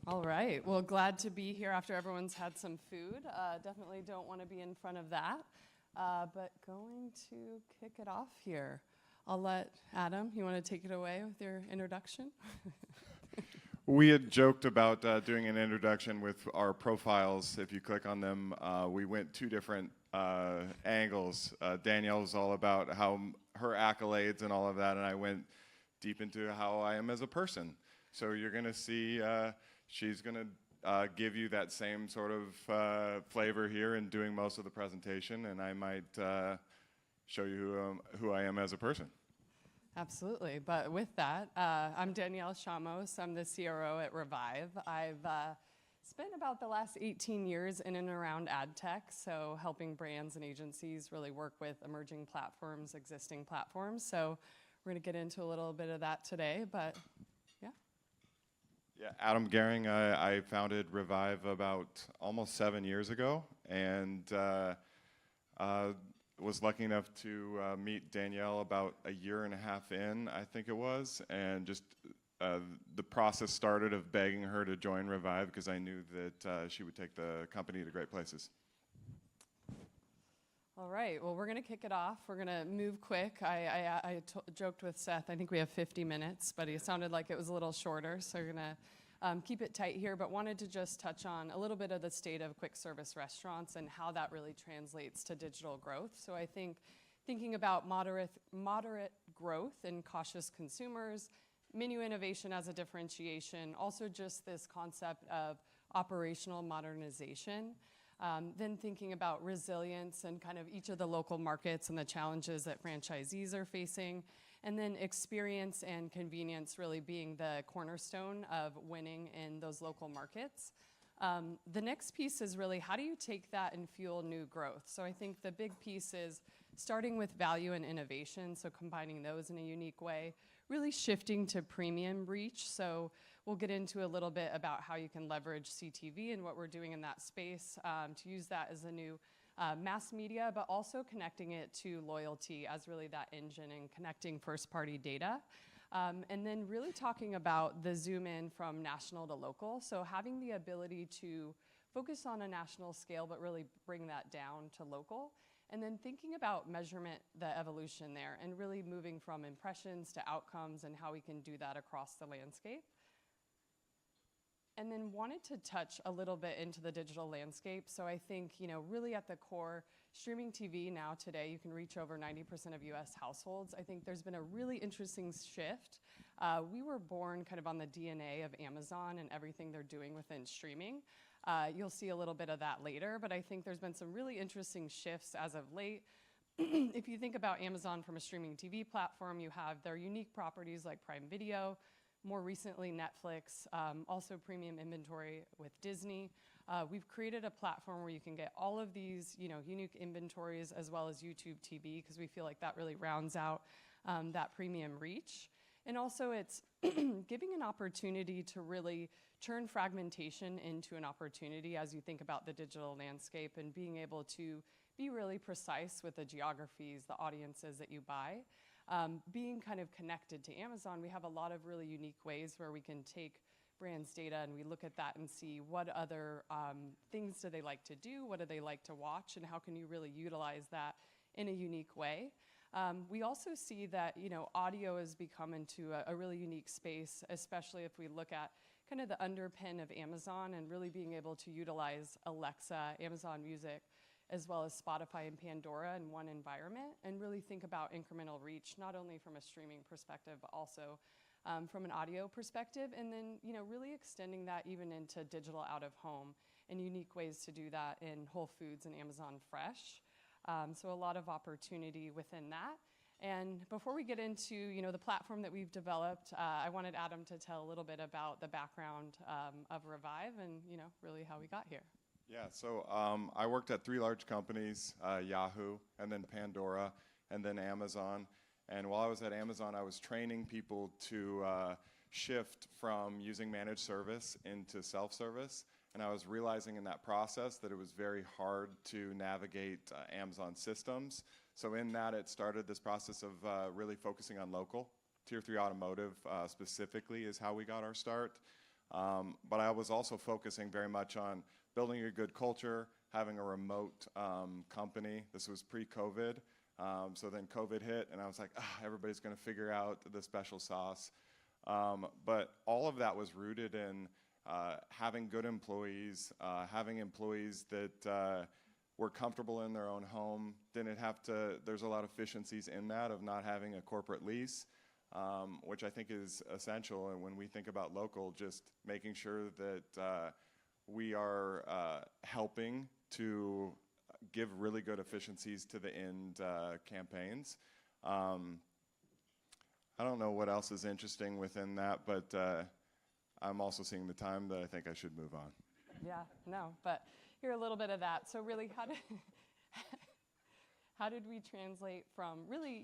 All right. Well, glad to be here after everyone's had some food. Definitely don't want to be in front of that. But going to kick it off here. I'll let Adam, you want to take it away with your introduction? We had joked about doing an introduction with our profiles. If you click on them, we went two different angles. Danielle was all about how her accolades and all of that, and I went deep into how I am as a person. So you're going to see she's going to give you that same sort of flavor here in doing most of the presentation, and I might show you who I am as a person. Absolutely. But with that, I'm Danielle Shamos. I'm the CRO at Revive. I've spent about the last 18 years in and around ad tech, so helping brands and agencies really work with emerging platforms, existing platforms. So we're going to get into a little bit of that today, but yeah. Yeah, Adam Gehring, I founded Revive about almost 7 years ago, and was lucky enough to meet Danielle about a year and a half in, I think it was, and just the process started of begging her to join Revive because I knew that she would take the company to great places. All right, well, we're going to kick it off. We're going to move quick. I joked with Seth, I think we have 50 minutes, but he sounded like it was a little shorter, so we're going to keep it tight here, but wanted to just touch on a little bit of the state of quick service restaurants and how that really translates to digital growth. So I think thinking about moderate growth and cautious consumers, menu innovation as a differentiation, also just this concept of operational modernization, then thinking about resilience and kind of each of the local markets and the challenges that franchisees are facing, and then experience and convenience really being the cornerstone of winning in those local markets. The next piece is really how do you take that and fuel new growth? So I think the big piece is starting with value and innovation, so combining those in a unique way, really shifting to premium reach. So we'll get into a little bit about how you can leverage CTV and what we're doing in that space to use that as a new mass media, but also connecting it to loyalty as really that engine and connecting first-party data. And then really talking about the zoom in from national to local. So having the ability to focus on a national scale, but really bring that down to local. And then thinking about measurement, the evolution there, and really moving from impressions to outcomes and how we can do that across the landscape. And then wanted to touch a little bit into the digital landscape. So I think, really at the core, streaming TV now today, you can reach over 90% of US households. I think there's been a really interesting shift. We were born kind of on the DNA of Amazon and everything they're doing within streaming. You'll see a little bit of that later, but I think there's been some really interesting shifts as of late. If you think about Amazon from a streaming TV platform, you have their unique properties like Prime Video, more recently Netflix, also premium inventory with Disney. We've created a platform where you can get all of these unique inventories as well as YouTube TV because we feel like that really rounds out that premium reach. And also it's giving an opportunity to really turn fragmentation into an opportunity as you think about the digital landscape and being able to be really precise with the geographies, the audiences that you buy. Being kind of connected to Amazon, we have a lot of really unique ways where we can take brands' data and we look at that and see what other things do they like to do, what do they like to watch, and how can you really utilize that in a unique way. We also see that audio has become into a really unique space, especially if we look at kind of the underpin of Amazon and really being able to utilize Alexa, Amazon Music, as well as Spotify and Pandora in one environment, and really think about incremental reach, not only from a streaming perspective, but also from an audio perspective, and then really extending that even into digital out of home and unique ways to do that in Whole Foods and Amazon Fresh. So a lot of opportunity within that. And before we get into the platform that we've developed, I wanted Adam to tell a little bit about the background of Revive and really how we got here. Yeah, so I worked at 3 large companies, Yahoo, and then Pandora, and then Amazon. And while I was at Amazon, I was training people to shift from using managed service into self-service. And I was realizing in that process that it was very hard to navigate Amazon systems. So in that, it started this process of really focusing on local. Tier 3 automotive specifically is how we got our start. But I was also focusing very much on building a good culture, having a remote company. This was pre-COVID. So then COVID hit, and I was like, everybody's going to figure out the special sauce. But all of that was rooted in having good employees, having employees that were comfortable in their own home. Didn't have to, there's a lot of efficiencies in that of not having a corporate lease, which I think is essential. And when we think about local, just making sure that we are helping to give really good efficiencies to the end campaigns. I don't know what else is interesting within that, but I'm also seeing the time that I think I should move on. Yeah, no, but hear a little bit of that. So really, how did we translate from really,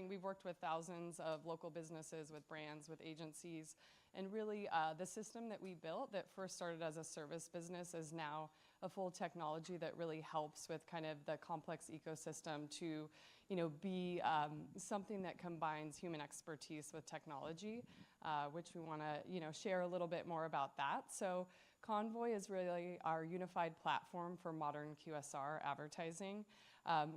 we've worked with thousands of local businesses, with brands, with agencies, and really the system that we built that first started as a service business is now a full technology that really helps with kind of the complex ecosystem to, be something that combines human expertise with technology, which we want to, share a little bit more about that. So Convoy is really our unified platform for modern QSR advertising.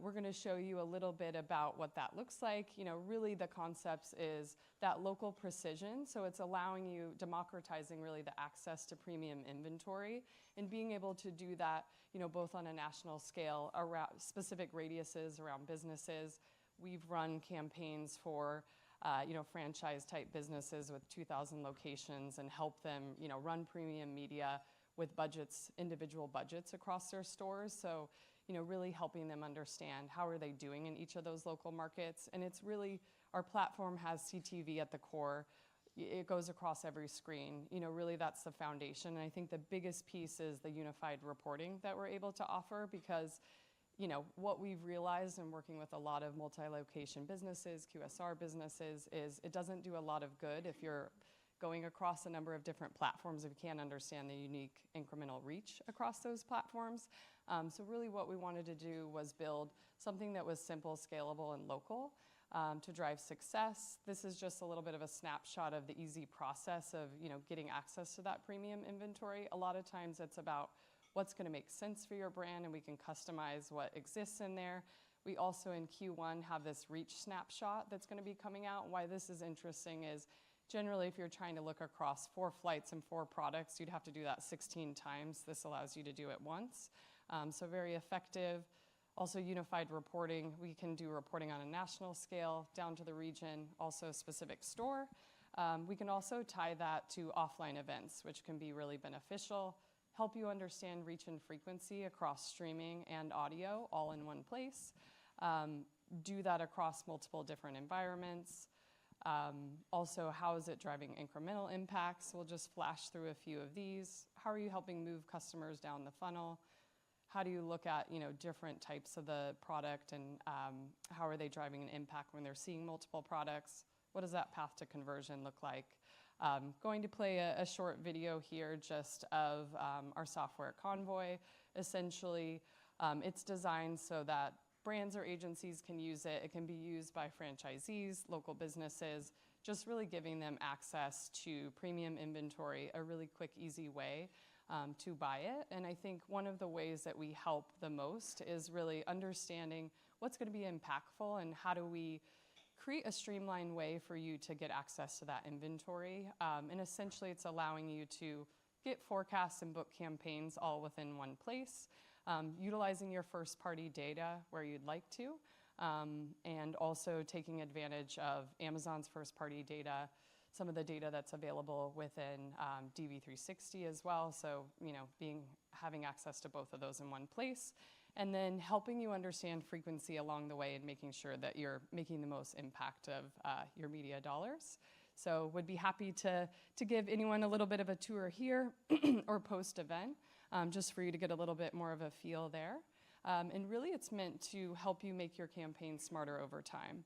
We're going to show you a little bit about what that looks like. Really the concepts is that local precision. So it's allowing you, democratizing really the access to premium inventory and being able to do that, both on a national scale, around specific radiuses around businesses. We've run campaigns for franchise type businesses with 2,000 locations and help them, run premium media with budgets, individual budgets across their stores. So, really helping them understand how are they doing in each of those local markets. And it's really, our platform has CTV at the core. It goes across every screen. Really that's the foundation. And I think the biggest piece is the unified reporting that we're able to offer because what we've realized in working with a lot of multi-location businesses, QSR businesses, is it doesn't do a lot of good if you're going across a number of different platforms if you can't understand the unique incremental reach across those platforms. So really what we wanted to do was build something that was simple, scalable, and local to drive success. This is just a little bit of a snapshot of the easy process of getting access to that premium inventory. A lot of times it's about what's going to make sense for your brand, and we can customize what exists in there. We also in Q1 have this reach snapshot that's going to be coming out. Why this is interesting is generally if you're trying to look across 4 flights and 4 products, you'd have to do that 16 times. This allows you to do it once. So very effective. Also unified reporting. We can do reporting on a national scale down to the region, also a specific store. We can also tie that to offline events, which can be really beneficial. Help you understand reach and frequency across streaming and audio all in one place. Do that across multiple different environments. Also, how is it driving incremental impacts? We'll just flash through a few of these. How are you helping move customers down the funnel? How do you look at different types of the product and how are they driving an impact when they're seeing multiple products? What does that path to conversion look like? Going to play a short video here just of our software Convoy. Essentially, it's designed so that brands or agencies can use it. It can be used by franchisees, local businesses, just really giving them access to premium inventory, a really quick, easy way to buy it. And I think one of the ways that we help the most is really understanding what's going to be impactful and how do we create a streamlined way for you to get access to that inventory. And essentially it's allowing you to get forecasts and book campaigns all within one place, utilizing your first party data where you'd like to, and also taking advantage of Amazon's first party data, some of the data that's available within DV360 as well. So, having access to both of those in one place. And then helping you understand frequency along the way and making sure that you're making the most impact of your media dollars. So would be happy to give anyone a little bit of a tour here or post-event, just for you to get a little bit more of a feel there. And really it's meant to help you make your campaign smarter over time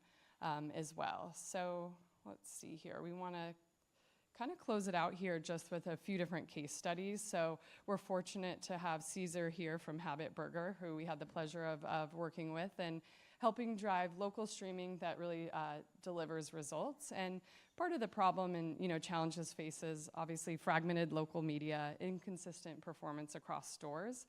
as well. So let's see here. We want to kind of close it out here just with a few different case studies. So we're fortunate to have Caesar here from Habit Burger, who we had the pleasure of working with. And helping drive local streaming that really delivers results. And part of the problem and challenges faces obviously fragmented local media, inconsistent performance across stores.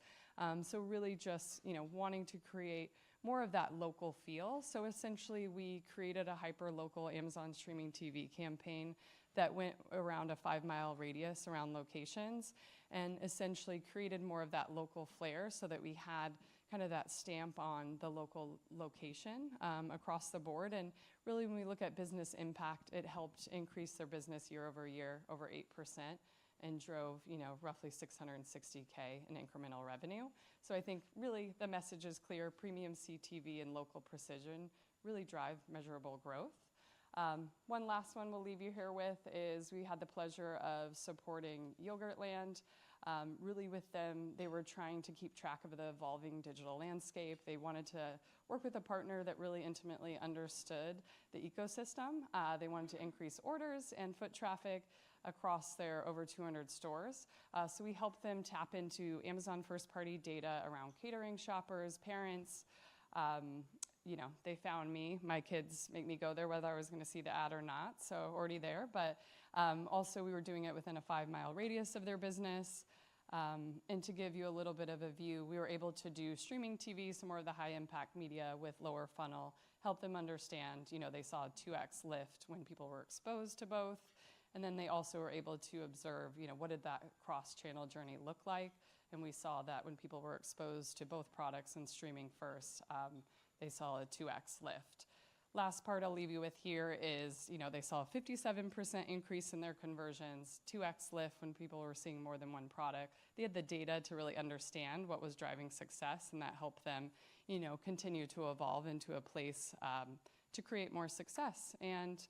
So really just wanting to create more of that local feel. So essentially we created a hyper-local Amazon streaming TV campaign that went around a 5-mile radius around locations and essentially created more of that local flair so that we had kind of that stamp on the local location across the board. And really when we look at business impact, it helped increase their business year over year over 8% and drove roughly $660K in incremental revenue. So I think really the message is clear: premium CTV and local precision really drive measurable growth. One last one we'll leave you here with is we had the pleasure of supporting Yogurtland. Really with them, they were trying to keep track of the evolving digital landscape. They wanted to work with a partner that really intimately understood the ecosystem. They wanted to increase orders and foot traffic across their over 200 stores. So we helped them tap into Amazon first-party data around catering shoppers, parents. They found me. My kids make me go there whether I was going to see the ad or not, so already there. But also we were doing it within a 5-mile radius of their business. And to give you a little bit of a view, we were able to do streaming TV, some more of the high-impact media with lower funnel, help them understand, they saw a 2x lift when people were exposed to both. And then they also were able to observe, what did that cross-channel journey look like? And we saw that when people were exposed to both products and streaming first, they saw a 2x lift. Last part I'll leave you with here is, they saw a 57% increase in their conversions, 2x lift when people were seeing more than one product. They had the data to really understand what was driving success, and that helped them, continue to evolve into a place to create more success. And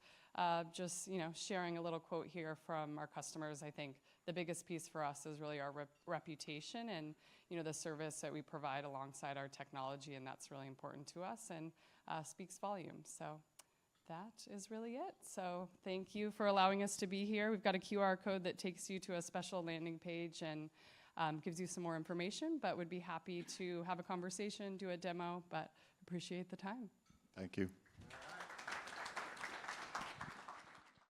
just, sharing a little quote here from our customers, I think the biggest piece for us is really our reputation and, the service that we provide alongside our technology, and that's really important to us and speaks volumes. So that is really it. So thank you for allowing us to be here. We've got a QR code that takes you to a special landing page and gives you some more information, but would be happy to have a conversation, do a demo, but appreciate the time. Thank you.